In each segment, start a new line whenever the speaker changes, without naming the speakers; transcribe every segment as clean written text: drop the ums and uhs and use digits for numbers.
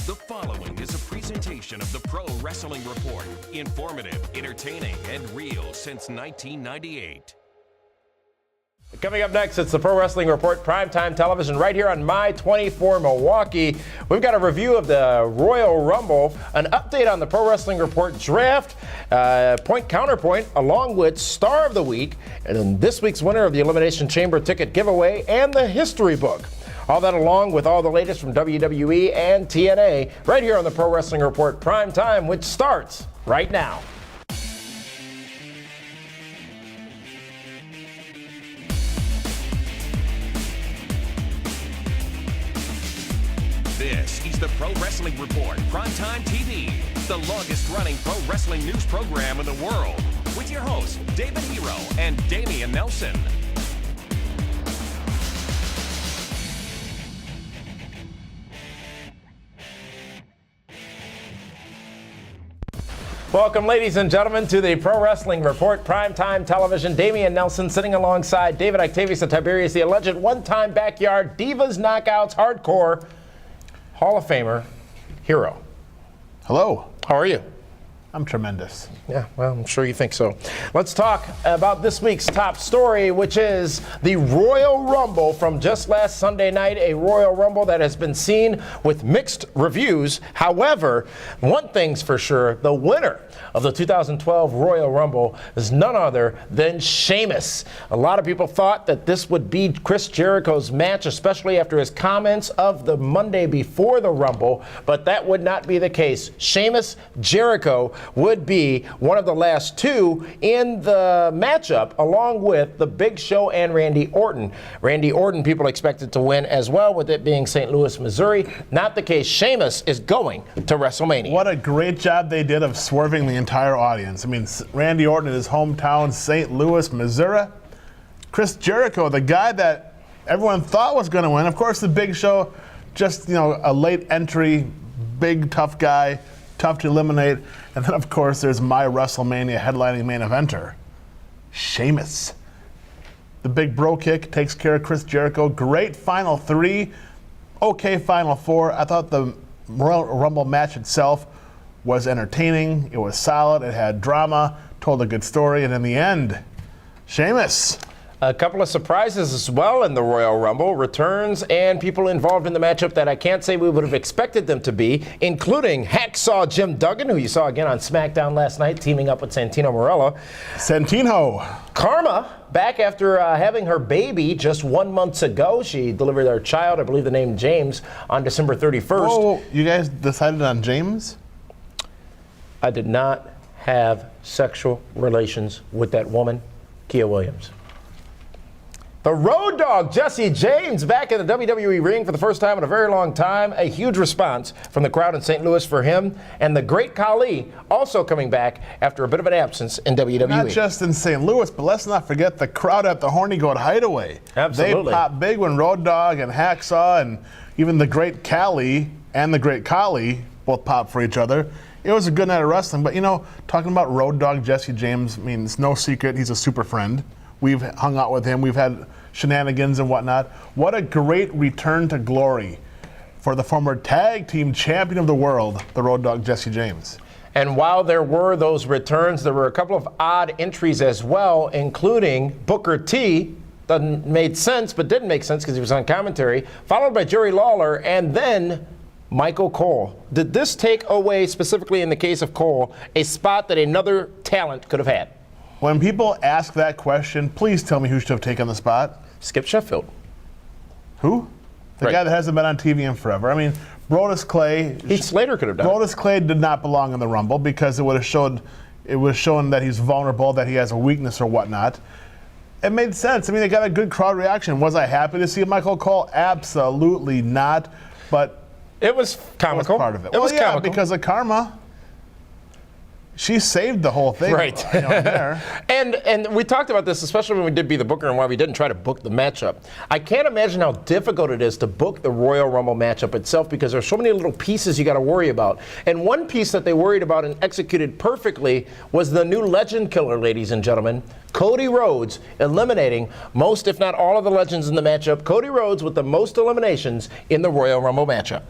The following is a presentation of the Pro Wrestling Report. Informative, entertaining, and real since 1998.
Coming up next, it's the Pro Wrestling Report, primetime television, right here on My 24 Milwaukee. We've got a review of the Royal Rumble, an update on the Pro Wrestling Report draft, Counterpoint, along with Star of the Week, and then this week's winner of the Elimination Chamber ticket giveaway, and the history book. All that along with all the latest from WWE and TNA, right here on the Pro Wrestling Report, primetime, which starts right now.
This is the Pro Wrestling Report, Primetime TV, the longest-running pro wrestling news program in the world, with your hosts, David Hero and Damian Nelson.
Welcome, ladies and gentlemen, to the Pro Wrestling Report, primetime television. Damian Nelson sitting alongside David Octavius and Tiberius, the alleged one-time backyard Divas Knockouts Hardcore Hall of Famer, Hero.
Hello.
How are you?
I'm tremendous.
Yeah, well, I'm sure you think so. Let's talk about this week's top story, which is the Royal Rumble from just last Sunday night, a Royal Rumble that has been seen with mixed reviews. However, one thing's for sure, the winner of the 2012 Royal Rumble is none other than Sheamus. A lot of people thought that this would be Chris Jericho's match, especially after his comments of the Monday before the Rumble, but that would not be the case. Sheamus, Jericho would be one of the last two in the matchup, along with the Big Show and Randy Orton. Randy Orton, people expected to win as well, with it being St. Louis, Missouri. Not the case. Sheamus is going to WrestleMania.
What a great job they did of swerving the entire audience. I mean, Randy Orton in his hometown, St. Louis, Missouri. Chris Jericho, the guy that everyone thought was going to win. Of course, the Big Show, just, a late entry, big, tough guy, tough to eliminate. And then, of course, there's my WrestleMania headlining main eventer, Sheamus. The big bro kick takes care of Chris Jericho. Great final three, okay final four. I thought the Royal Rumble match itself was entertaining. It was solid. It had drama, told a good story. And in the end, Sheamus.
A couple of surprises as well in the Royal Rumble, returns and people involved in the matchup that I can't say we would have expected them to be, including Hacksaw Jim Duggan, who you saw again on SmackDown last night, teaming up with Santino Marella.
Santino.
Karma, back after having her baby just 1 month ago. She delivered her child, I believe the name James, on December 31st.
Oh, you guys decided on James?
I did not have sexual relations with that woman, Kia Williams. The Road Dogg, Jesse James, back in the WWE ring for the first time in a very long time. A huge response from the crowd in St. Louis for him. And the Great Khali also coming back after a bit of an absence in WWE.
Not just in St. Louis, but let's not forget the crowd at the Horny Goat Hideaway.
Absolutely.
They popped big when Road Dogg and Hacksaw and even the Great Khali and the Great Khali both popped for each other. It was a good night of wrestling. But, talking about Road Dogg, Jesse James, I mean, it's no secret he's a super friend. We've hung out with him. We've had shenanigans and whatnot. What a great return to glory for the former tag team champion of the world, the Road Dogg Jesse James.
And while there were those returns, there were a couple of odd entries as well, including Booker T. Made sense, but didn't make sense because he was on commentary, followed by Jerry Lawler, and then Michael Cole. Did this take away, specifically in the case of Cole, a spot that another talent could have had?
When people ask that question, please tell me who should have taken the spot.
Skip Sheffield.
Who? The guy that hasn't been on TV in forever. I mean, Brodus Clay.
Heath Slater could have done it.
Brodus Clay did not belong in the Rumble because it would have shown that he's vulnerable, that he has a weakness or whatnot. It made sense. I mean, they got a good crowd reaction. Was I happy to see Michael Cole? Absolutely not. But
it was comical.
It was part of it.
It was comical
because of Karma. She saved the whole thing.
Right.
There.
And we talked about this, especially when we did Be the Booker and why we didn't try to book the matchup. I can't imagine how difficult it is to book the Royal Rumble matchup itself because there's so many little pieces you got to worry about. And one piece that they worried about and executed perfectly was the new legend killer, ladies and gentlemen, Cody Rhodes, eliminating most, if not all, of the legends in the matchup. Cody Rhodes with the most eliminations in the Royal Rumble matchup.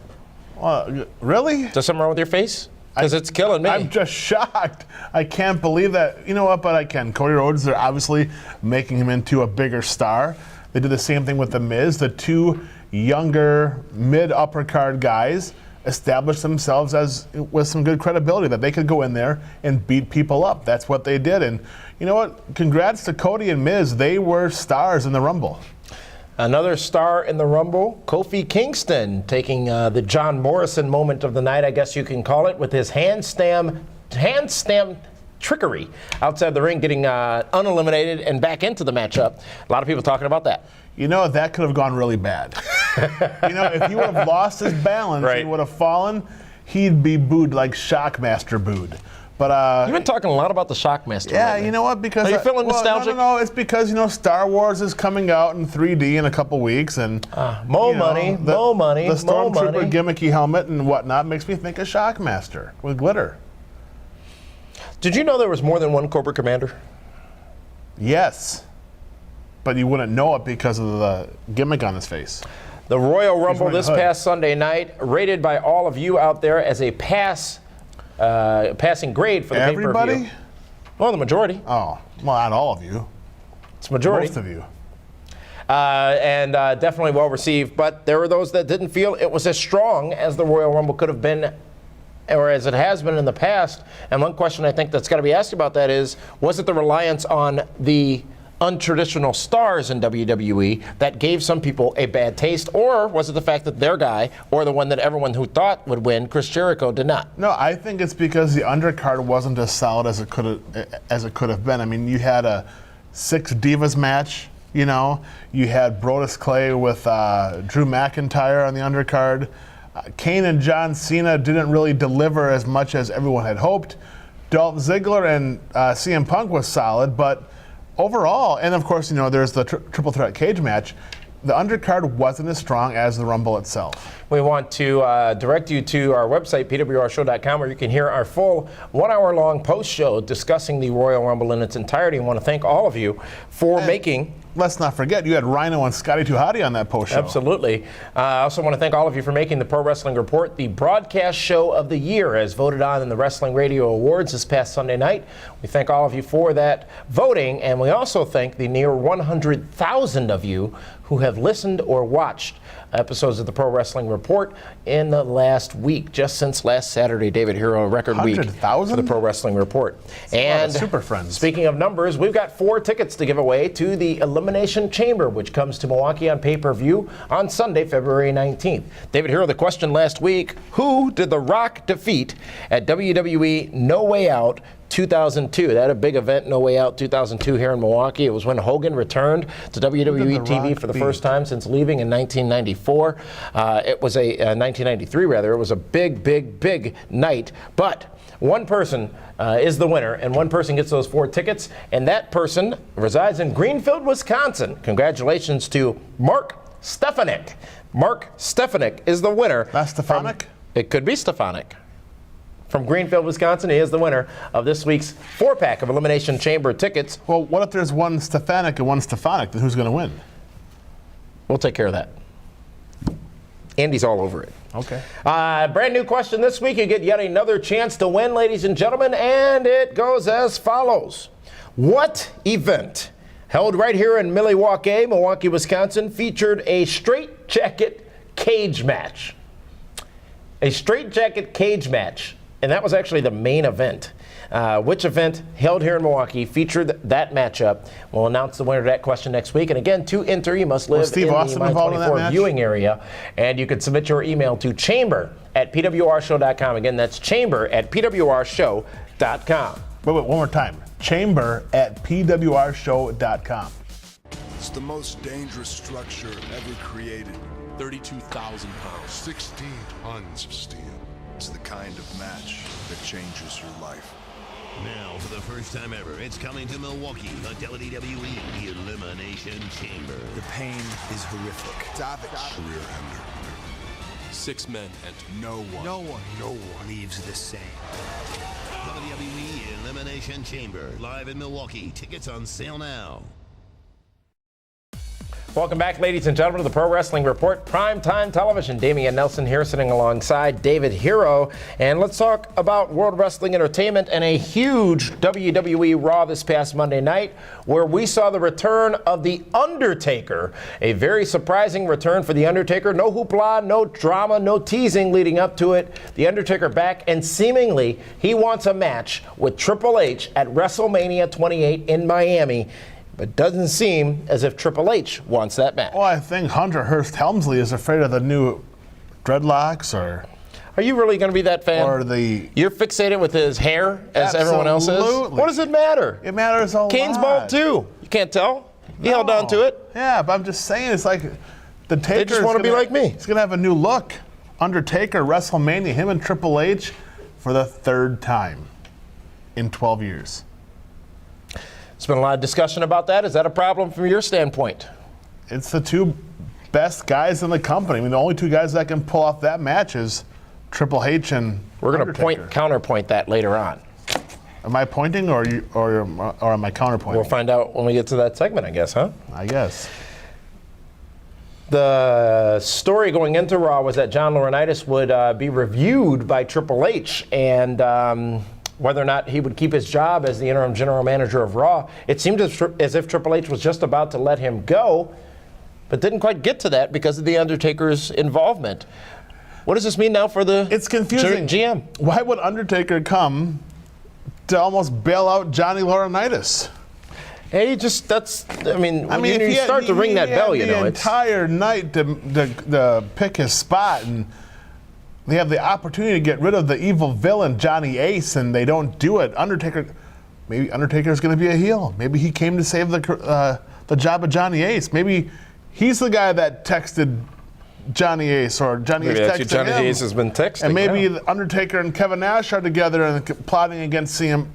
Really?
Is there something wrong with your face? Because it's killing me.
I'm just shocked. I can't believe that. You know what? But I can. Cody Rhodes, they're obviously making him into a bigger star. They did the same thing with The Miz. The two younger, mid-upper card guys established themselves with some good credibility that they could go in there and beat people up. That's what they did. And you know what? Congrats to Cody and Miz. They were stars in the Rumble.
Another star in the Rumble, Kofi Kingston, taking the John Morrison moment of the night, I guess you can call it, with his handstand trickery outside the ring, getting uneliminated and back into the matchup. A lot of people talking about that.
You know, that could have gone really bad. You know, if he would have lost his balance,
right,
he would have fallen, he'd be booed like Shockmaster booed. But
you've been talking a lot about the Shockmaster.
Yeah,
lately.
You know what? Because
are you feeling nostalgic?
No, it's because Star Wars is coming out in 3D in a couple weeks, and
more money.
The Stormtrooper gimmicky helmet and whatnot makes me think of Shockmaster with glitter.
Did you know there was more than one Cobra Commander?
Yes, but you wouldn't know it because of the gimmick on his face.
The Royal Rumble this past Sunday night, rated by all of you out there as a passing grade for the pay-per-view.
Everybody?
Well, the majority.
Oh, well, not all of you.
It's majority.
Most of you.
And definitely well received. But there were those that didn't feel it was as strong as the Royal Rumble could have been, or as it has been in the past. And one question I think that's got to be asked about that is, was it the reliance on the untraditional stars in WWE that gave some people a bad taste, or was it the fact that their guy, or the one that everyone who thought would win, Chris Jericho, did not?
No, I think it's because the undercard wasn't as solid as it could have been. I mean, you had a 6 Divas match. You had Brodus Clay with Drew McIntyre on the undercard. Kane and John Cena didn't really deliver as much as everyone had hoped. Dolph Ziggler and CM Punk was solid, but overall, and of course, there's the triple threat cage match, the undercard wasn't as strong as the Rumble itself.
We want to direct you to our website, pwrshow.com, where you can hear our full 1 hour long post show discussing the Royal Rumble in its entirety. I want to thank all of you for making.
Let's not forget, you had Rhino and Scotty 2 Hotty on that post show.
Absolutely. I also want to thank all of you for making the Pro Wrestling Report the broadcast show of the year, as voted on in the Wrestling Radio Awards this past Sunday night. We thank all of you for that voting, and we also thank the near 100,000 of you who have listened or watched episodes of the Pro Wrestling Report in the last week, just since last Saturday, David Hero, record week for the Pro Wrestling Report.
And Super Friends.
Speaking of numbers, we've got 4 tickets to give away to the Elimination Chamber, which comes to Milwaukee on pay-per-view on Sunday, February 19th. David Hero, the question last week, who did The Rock defeat at WWE No Way Out 2002? They had a big event, No Way Out 2002, here in Milwaukee. It was when Hogan returned to WWE TV for the first time since leaving in 1994. It was 1993 rather. It was a big, big, big night. But one person is the winner, and one person gets those 4 tickets, and that person resides in Greenfield, Wisconsin. Congratulations to Mark Stefanik. Mark Stefanik is the winner.
Not Stefanik?
It could be Stefanik. From Greenfield, Wisconsin, he is the winner of this week's 4-pack of Elimination Chamber tickets.
Well, what if there's one Stefanik and one Stefanik? Then who's going to win?
We'll take care of that. Andy's all over it.
Okay.
Brand new question this week. You get yet another chance to win, ladies and gentlemen, and it goes as follows. What event held right here in Milwaukee, Wisconsin, featured a straitjacket cage match? A straitjacket cage match. And that was actually the main event. Which event held here in Milwaukee featured that matchup? We'll announce the winner of that question next week. And again, to enter, you must live in the My24 viewing area. And you can submit your email to chamber@pwrshow.com. Again, that's chamber@pwrshow.com.
Wait, one more time. Chamber@pwrshow.com.
It's the most dangerous structure ever created.
32,000 pounds.
16 tons of steel. It's the kind of match that changes your life.
Now, for the first time ever, it's coming to Milwaukee, the WWE Elimination Chamber.
The pain is horrific.
Savage. Career ender.
6 men enter.
No one
Leaves the same.
WWE Elimination Chamber, live in Milwaukee. Tickets on sale now.
Welcome back, ladies and gentlemen, to the Pro Wrestling Report, Primetime Television. Damian Nelson here sitting alongside David Hero. And let's talk about World Wrestling Entertainment and a huge WWE Raw this past Monday night, where we saw the return of The Undertaker. A very surprising return for The Undertaker. No hoopla, no drama, no teasing leading up to it. The Undertaker back, and seemingly he wants a match with Triple H at WrestleMania 28 in Miami. But doesn't seem as if Triple H wants that match.
Well, I think Hunter Hearst Helmsley is afraid of the new dreadlocks, or...
Are you really going to be that fan?
Or the...
You're fixated with his hair, as everyone else is?
Absolutely.
What does it matter?
It matters a lot.
Kane's bald, too. You can't tell. He held on to it.
Yeah, but I'm just saying, it's like the Taker.
They just want to be like me.
He's going to have a new look. Undertaker, WrestleMania, him and Triple H for the third time in 12 years.
There's been a lot of discussion about that. Is that a problem from your standpoint?
It's the two best guys in the company. I mean, the only two guys that can pull off that match is Triple H and
We're going to counterpoint that later on.
Am I pointing or am I counterpointing?
We'll find out when we get to that segment, I guess, huh?
I guess.
The story going into Raw was that John Laurinaitis would be reviewed by Triple H, and whether or not he would keep his job as the interim general manager of Raw. It seemed as if Triple H was just about to let him go, but didn't quite get to that because of The Undertaker's involvement. What does this mean now for the
It's confusing.
GM?
Why would Undertaker come to almost bail out Johnny Laurinaitis?
Hey, you start to ring that bell, you know.
The entire night to pick his spot, and they have the opportunity to get rid of the evil villain, Johnny Ace, and they don't do it. Maybe Undertaker's going to be a heel. Maybe he came to save the job of Johnny Ace. Maybe he's the guy that texted Johnny Ace, or Johnny Ace texted
Johnny
him.
Ace has been texting.
And maybe the Undertaker and Kevin Nash are together and plotting against CM.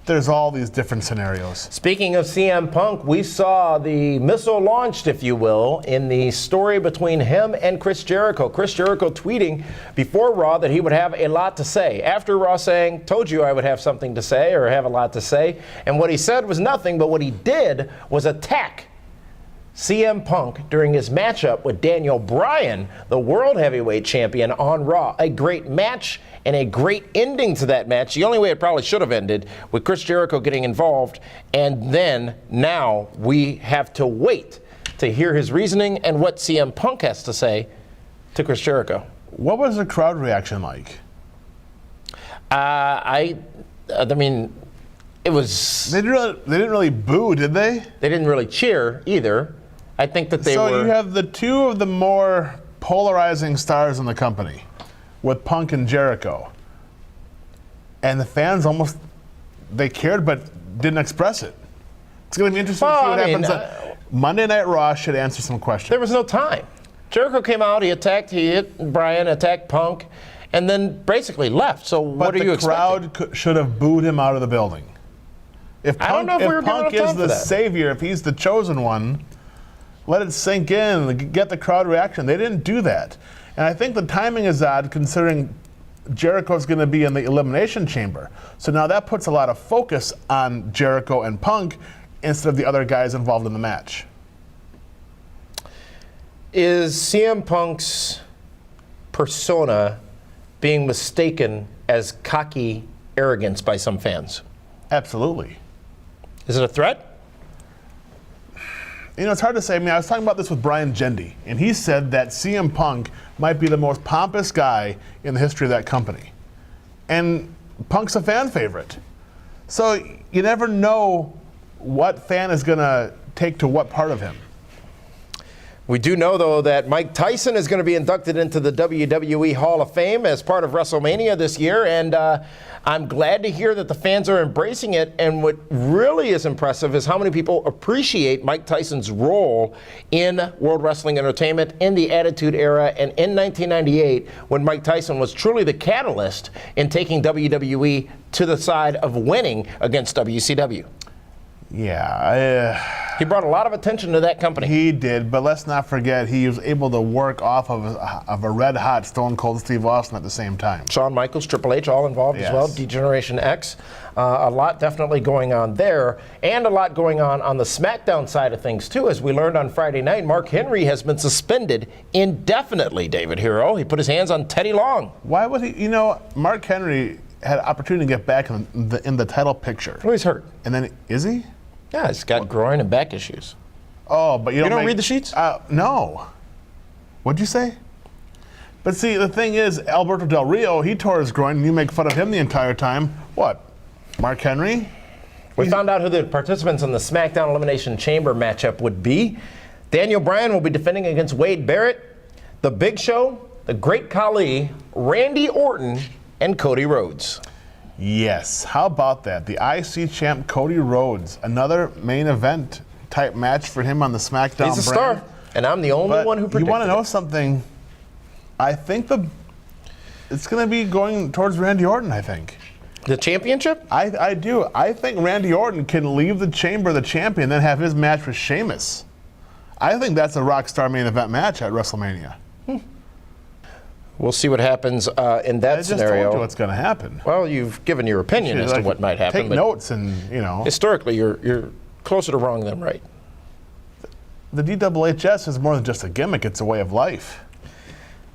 There's all these different scenarios.
Speaking of CM Punk, we saw the missile launched, if you will, in the story between him and Chris Jericho. Chris Jericho tweeting before Raw that he would have a lot to say. After Raw saying, told you I would have something to say or have a lot to say. And what he said was nothing, but what he did was attack CM Punk during his matchup with Daniel Bryan, the World Heavyweight Champion, on Raw. A great match and a great ending to that match. The only way it probably should have ended with Chris Jericho getting involved. And then now we have to wait to hear his reasoning and what CM Punk has to say to Chris Jericho.
What was the crowd reaction like?
I mean, it was...
They didn't really boo, did they?
They didn't really cheer either. I think that they were...
So you have the two of the more polarizing stars in the company, with Punk and Jericho. And the fans they cared but didn't express it. It's going to be interesting to see what happens. Monday Night Raw should answer some questions.
There was no time. Jericho came out, he hit Bryan, attacked Punk, and then basically left. So what are you expecting?
But the crowd should have booed him out of the building. If Punk is the savior, if he's the chosen one, let it sink in and get the crowd reaction. They didn't do that. And I think the timing is odd considering Jericho's going to be in the Elimination Chamber. So now that puts a lot of focus on Jericho and Punk instead of the other guys involved in the match.
Is CM Punk's persona being mistaken as cocky arrogance by some fans?
Absolutely.
Is it a threat?
You know, it's hard to say. I mean, I was talking about this with Brian Gendy, and he said that CM Punk might be the most pompous guy in the history of that company. And Punk's a fan favorite. So you never know what fan is going to take to what part of him.
We do know, though, that Mike Tyson is going to be inducted into the WWE Hall of Fame as part of WrestleMania this year, and I'm glad to hear that the fans are embracing it. And what really is impressive is how many people appreciate Mike Tyson's role in World Wrestling Entertainment in the Attitude Era and in 1998, when Mike Tyson was truly the catalyst in taking WWE to the side of winning against WCW.
Yeah,
He brought a lot of attention to that company.
He did, but let's not forget he was able to work off of a red-hot Stone Cold Steve Austin at the same time.
Shawn Michaels, Triple H, all involved as well. D-Generation X. A lot definitely going on there, and a lot going on the SmackDown side of things, too. As we learned on Friday night, Mark Henry has been suspended indefinitely, David Hero. He put his hands on Teddy Long.
Why would he? You know, Mark Henry had an opportunity to get back in the title picture.
Oh, he's hurt.
And then, is he?
Yeah, he's got groin and back issues.
Oh, but you don't
read the sheets?
No. What'd you say? But see, the thing is, Alberto Del Rio, he tore his groin, and you make fun of him the entire time. What? Mark Henry?
We found out who the participants in the SmackDown Elimination Chamber matchup would be. Daniel Bryan will be defending against Wade Barrett, The Big Show, The Great Khali, Randy Orton, and Cody Rhodes.
Yes. How about that? The IC champ Cody Rhodes, another main event type match for him on the SmackDown
He's a
brand.
star, and I'm the only one who predicted
You want to know
it.
something? I think it's going to be going towards Randy Orton, I think.
The championship?
I do. I think Randy Orton can leave the chamber the champion, then have his match with Sheamus. I think that's a Rockstar main event match at WrestleMania.
We'll see what happens in that
I just
scenario.
told you what's going to happen.
Well, you've given your opinion as to what might happen.
Take
but
notes and, you know.
historically, you're closer to wrong than right.
The DWHS is more than just a gimmick. It's a way of life.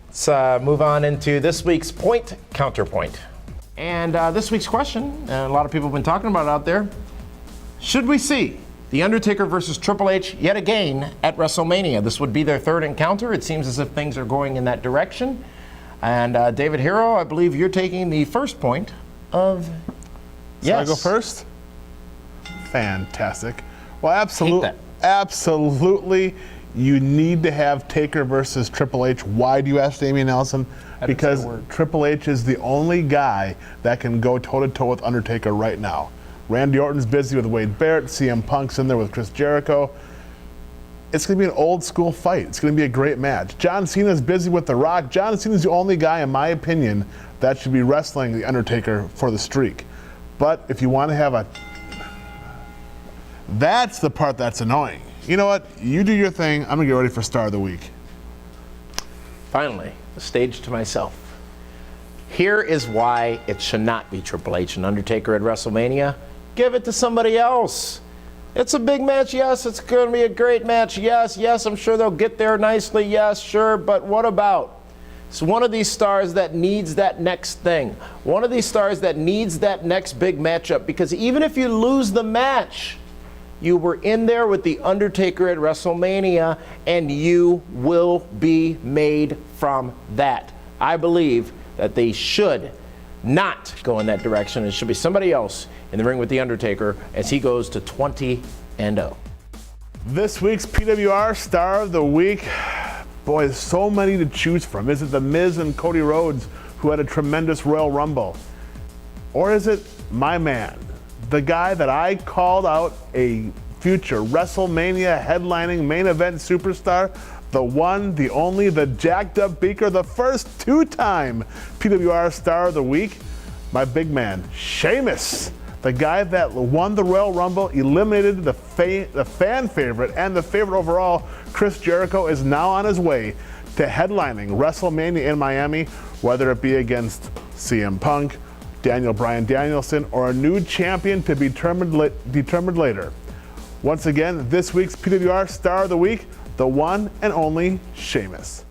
Let's move on into this week's Point Counterpoint. And this week's question, and a lot of people have been talking about it out there, should we see The Undertaker versus Triple H yet again at WrestleMania? This would be their third encounter. It seems as if things are going in that direction. And David Hero, I believe you're taking the first point of yes.
So I go first? Fantastic. Well, absolutely.
that.
Absolutely. You need to have Taker versus Triple H. Why do you ask Damian Nelson? Because Triple H is the only guy that can go toe-to-toe with Undertaker right now. Randy Orton's busy with Wade Barrett. CM Punk's in there with Chris Jericho. It's going to be an old-school fight. It's going to be a great match. John Cena's busy with The Rock. John Cena's the only guy, in my opinion, that should be wrestling The Undertaker for the streak. But if you want to have that's the part that's annoying. You know what? You do your thing. I'm going to get ready for Star of the Week.
Finally, the stage to myself. Here is why it should not be Triple H and Undertaker at WrestleMania. Give it to somebody else. It's a big match, yes. It's going to be a great match, yes. Yes, I'm sure they'll get there nicely, yes, sure. But what about? It's one of these stars that needs that next thing. One of these stars that needs that next big matchup. Because even if you lose the match, you were in there with The Undertaker at WrestleMania, and you will be made from that. I believe that they should not go in that direction. It should be somebody else in the ring with The Undertaker as he goes to 20-0.
This week's PWR Star of the Week. Boy, there's so many to choose from. Is it The Miz and Cody Rhodes, who had a tremendous Royal Rumble? Or is it my man, the guy that I called out a future WrestleMania headlining main event superstar, the one, the only, the jacked up Beaker, the first two-time PWR Star of the Week, my big man, Sheamus, the guy that won the Royal Rumble, eliminated the fan favorite and the favorite overall, Chris Jericho, is now on his way to headlining WrestleMania in Miami, whether it be against CM Punk, Daniel Bryan Danielson, or a new champion to be determined later. Once again, this week's PWR Star of the Week, the one and only Sheamus.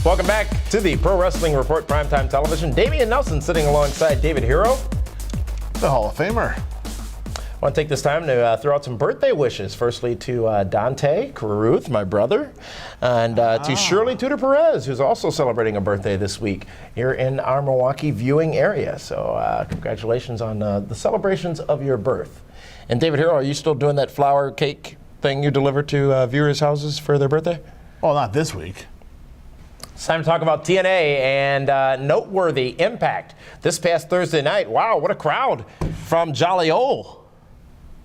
Welcome back to the Pro Wrestling Report Primetime Television. Damian Nelson sitting alongside David Hero,
the Hall of Famer.
I want to take this time to throw out some birthday wishes. Firstly to Dante Caruth, my brother, and to Shirley Tudor Perez, who's also celebrating a birthday this week here in our Milwaukee viewing area. So congratulations on the celebrations of your birth. And David Hero, are you still doing that flower cake thing you deliver to viewers' houses for their birthday?
Oh, not this week.
It's time to talk about TNA and noteworthy Impact. This past Thursday night, wow, what a crowd from Jolly Old,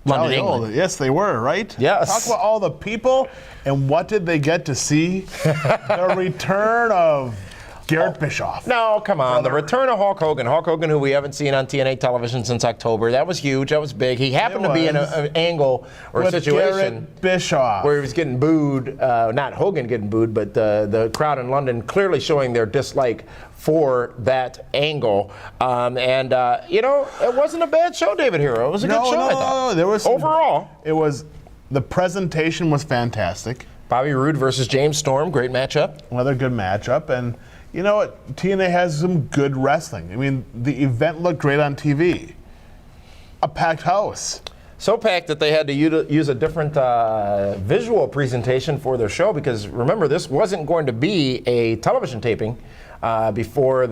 London, England.
Yes, they were, right?
Yes.
Talk about all the people, and what did they get to see? The return of Garrett Bischoff.
No, come on. The return of Hulk Hogan. Hulk Hogan, who we haven't seen on TNA television since October. That was huge. That was big. He happened to be in an angle or a
With
situation
Garrett Bischoff.
where he was getting booed. Not Hogan getting booed, but the crowd in London clearly showing their dislike for that angle. It wasn't a bad show, David Hero. It was a good show, I thought.
No. There was
overall.
The presentation was fantastic.
Bobby Roode versus James Storm, great matchup.
Another good matchup. And you know what? TNA has some good wrestling. I mean, the event looked great on TV. A packed house.
So packed that they had to use a different visual presentation for their show because, remember, this wasn't going to be a television taping before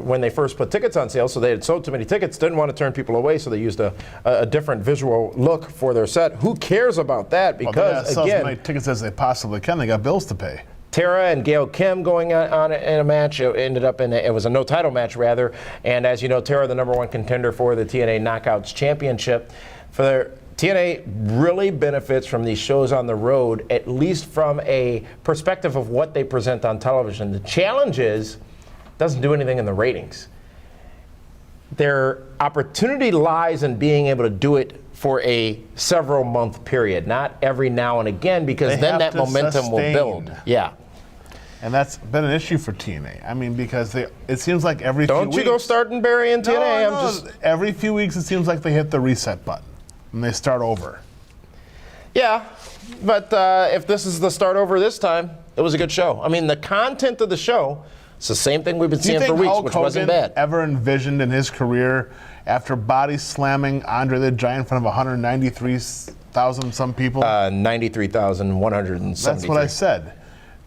when they first put tickets on sale. So they had sold too many tickets, didn't want to turn people away, so they used a different visual look for their set. Who cares about that? Because,
they sell
again,
as many tickets as they possibly can. They got bills to pay.
Tara and Gail Kim going on in a match. It ended up it was a no title match rather. And as you know, Tara, the #1 contender for the TNA Knockouts Championship. TNA really benefits from these shows on the road, at least from a perspective of what they present on television. The challenge is, it doesn't do anything in the ratings. Their opportunity lies in being able to do it for a several month period, not every now and again, because then that momentum will build. Yeah.
And that's been an issue for TNA. I mean, because it seems like every few weeks.
Don't you go starting burying TNA.
Every few weeks it seems like they hit the reset button and they start over.
Yeah, but if this is the start over this time, it was a good show. I mean, the content of the show, it's the same thing we've been seeing for weeks,
Hulk
which wasn't bad.
Ever envisioned in his career, after body slamming Andre the Giant in front of 193,000 some people?
93,173.
That's what I said.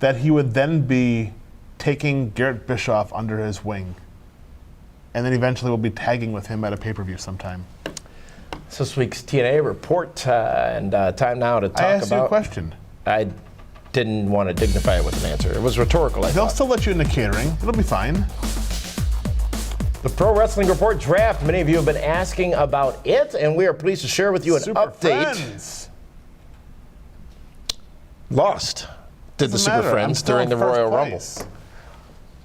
That he would then be taking Garrett Bischoff under his wing, and then eventually will be tagging with him at a pay-per-view sometime.
It's this week's TNA report, and time now to talk about.
I asked you a question.
I didn't want to dignify it with an answer. It was rhetorical.
They'll still let you in the catering. It'll be fine.
The Pro Wrestling Report draft. Many of you have been asking about it, and we are pleased to share with you an update.
Friends.
Lost. Did the Super Friends during the Royal Rumble.
Place.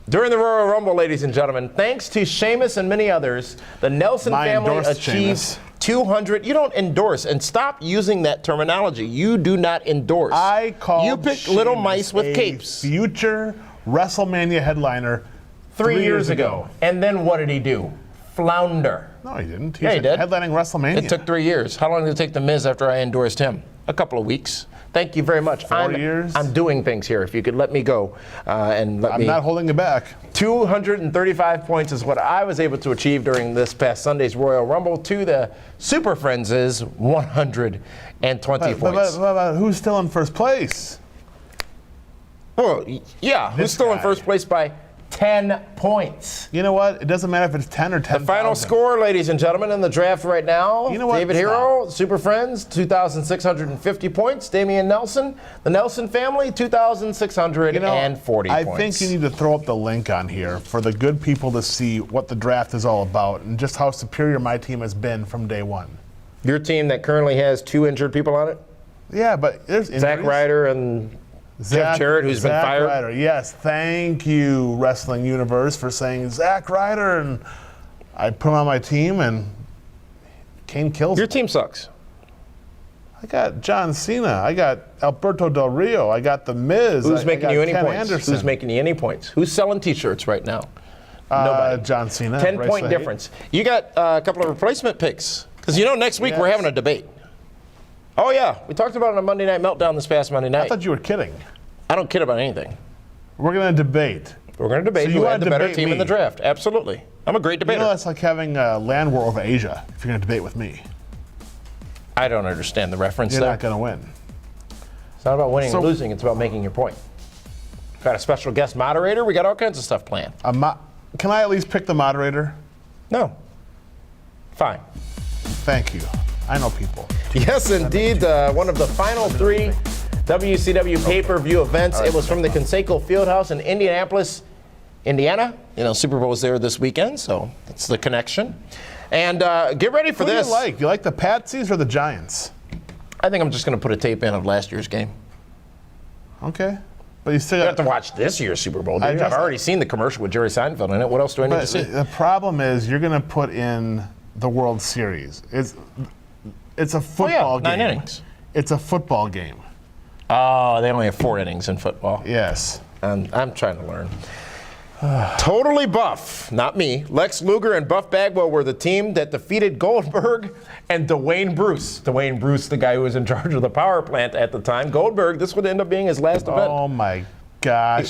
During the Royal Rumble, ladies and gentlemen, thanks to Sheamus and many others, the Nelson family achieved 200. You don't endorse, and stop using that terminology. You do not endorse.
I called
You picked little mice with capes.
Future WrestleMania headliner
3 years ago. And then what did he do? Flounder.
No, he didn't.
Yeah, he did.
Headlining WrestleMania.
It took 3 years. How long did it take The Miz after I endorsed him? A couple of weeks. Thank you very much.
4 years.
I'm doing things here. If you could let me go and let me.
I'm not holding you back.
235 points is what I was able to achieve during this past Sunday's Royal Rumble. To the Super Friends' 120 points.
But who's still in first place?
Oh, yeah. Who's still in
guy.
first place by 10 points?
You know what? It doesn't matter if it's 10 or 10.
The final score, ladies and gentlemen, in the draft right now.
You know what?
David Hero, Super Friends, 2,650 points. Damian Nelson, the Nelson family, 2,640
I
points.
think you need to throw up the link on here for the good people to see what the draft is all about and just how superior my team has been from day one.
Your team that currently has 2 injured people on it?
Yeah, but there's injuries.
Zach Ryder and Jeff Jarrett, who's been fired.
Zach Ryder, yes. Thank you, Wrestling Universe, for saying Zach Ryder. And I put him on my team, and Kane kills
Your
him.
team sucks.
I got John Cena. I got Alberto Del Rio. I got The Miz.
Who's making you any
Ken
points?
Anderson.
Who's making you any points? Who's selling T-shirts right now? Nobody.
John Cena.
10-point
Race
difference. You got a couple of replacement picks. Because next week we're
Yes.
having a debate. Oh, yeah. We talked about it on a Monday Night Meltdown this past Monday night.
I thought you were kidding.
I don't kid about anything.
We're going to debate.
We're going to debate
So
who
you
had
wanna
the better
debate
team in
me.
the draft. Absolutely. I'm a great debater.
That's like having a land war over Asia if you're going to debate with me.
I don't understand the reference
You're
there.
not going to win.
It's not about winning
So-
and losing. It's about making your point. Got a special guest moderator. We got all kinds of stuff planned.
Can I at least pick the moderator?
No. Fine.
Thank you. I know people.
Yes, indeed. One of the final 3 WCW pay-per-view events. It was from the Conseco Fieldhouse in Indianapolis, Indiana. Super Bowl was there this weekend, so that's the connection. And get ready for
Who
this.
do you like? Do you like the Patsies or the Giants?
I think I'm just going to put a tape in of last year's game.
Okay. But you still
You have to watch this year's Super Bowl. Dude. I've already seen the commercial with Jerry Seinfeld in it. What else do I need to see?
The problem is you're going to put in the World Series. It's a football game.
9 innings.
It's a football game.
Oh, they only have 4 innings in football.
Yes.
And I'm trying to learn. Totally Buff, not me. Lex Luger and Buff Bagwell were the team that defeated Goldberg and Dwayne Bruce. Dwayne Bruce, the guy who was in charge of the power plant at the time. Goldberg, this would end up being his last event.
Oh my gosh.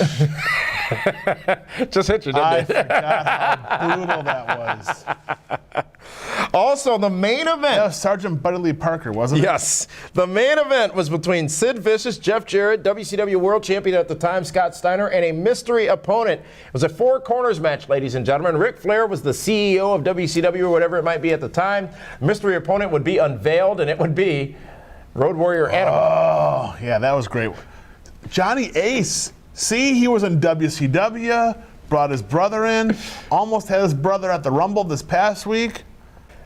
Just hit you, didn't
I
it?
forgot how brutal that was.
Also, the main event.
That was Sergeant Buddy Lee Parker, wasn't it?
Yes. The main event was between Sid Vicious, Jeff Jarrett, WCW World Champion at the time, Scott Steiner, and a mystery opponent. It was a 4 corners match, ladies and gentlemen. Ric Flair was the CEO of WCW or whatever it might be at the time. Mystery opponent would be unveiled, and it would be Road Warrior Animal.
Oh, yeah, that was great. Johnny Ace. See, he was in WCW, brought his brother in, almost had his brother at the Rumble this past week.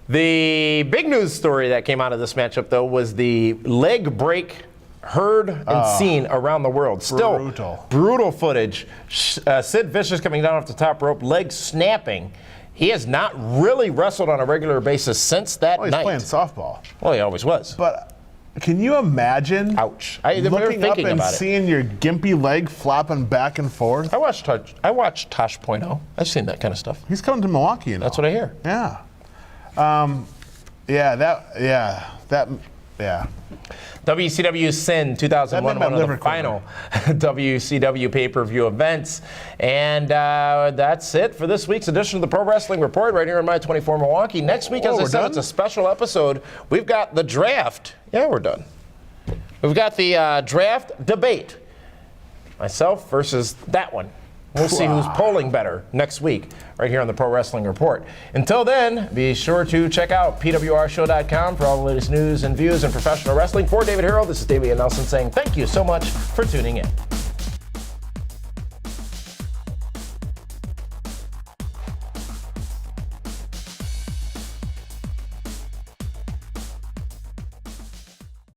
The big news story that came out of this matchup, though, was the leg break heard and seen around the world. Still brutal footage. Sid Vicious coming down off the top rope, leg snapping. He has not really wrestled on a regular basis since that night.
He's playing softball.
Well, he always was.
But can you imagine
Ouch.
looking up and seeing your gimpy leg flopping back and forth?
I watched Tosh.0. I've seen that kind of stuff.
He's coming to Milwaukee, you know.
That's what I hear.
Yeah.
WCW Sin 2001, one of the final WCW pay-per-view events. And that's it for this week's edition of the Pro Wrestling Report right here on My 24 Milwaukee. Next week, as I said, it's a special episode. We've got the draft. Yeah, we're done. We've got the draft debate. Myself versus that one. We'll see who's polling better next week right here on the Pro Wrestling Report. Until then, be sure to check out pwrshow.com for all the latest news and views in professional wrestling. For David Harrell, this is Damian Nelson saying thank you so much for tuning in.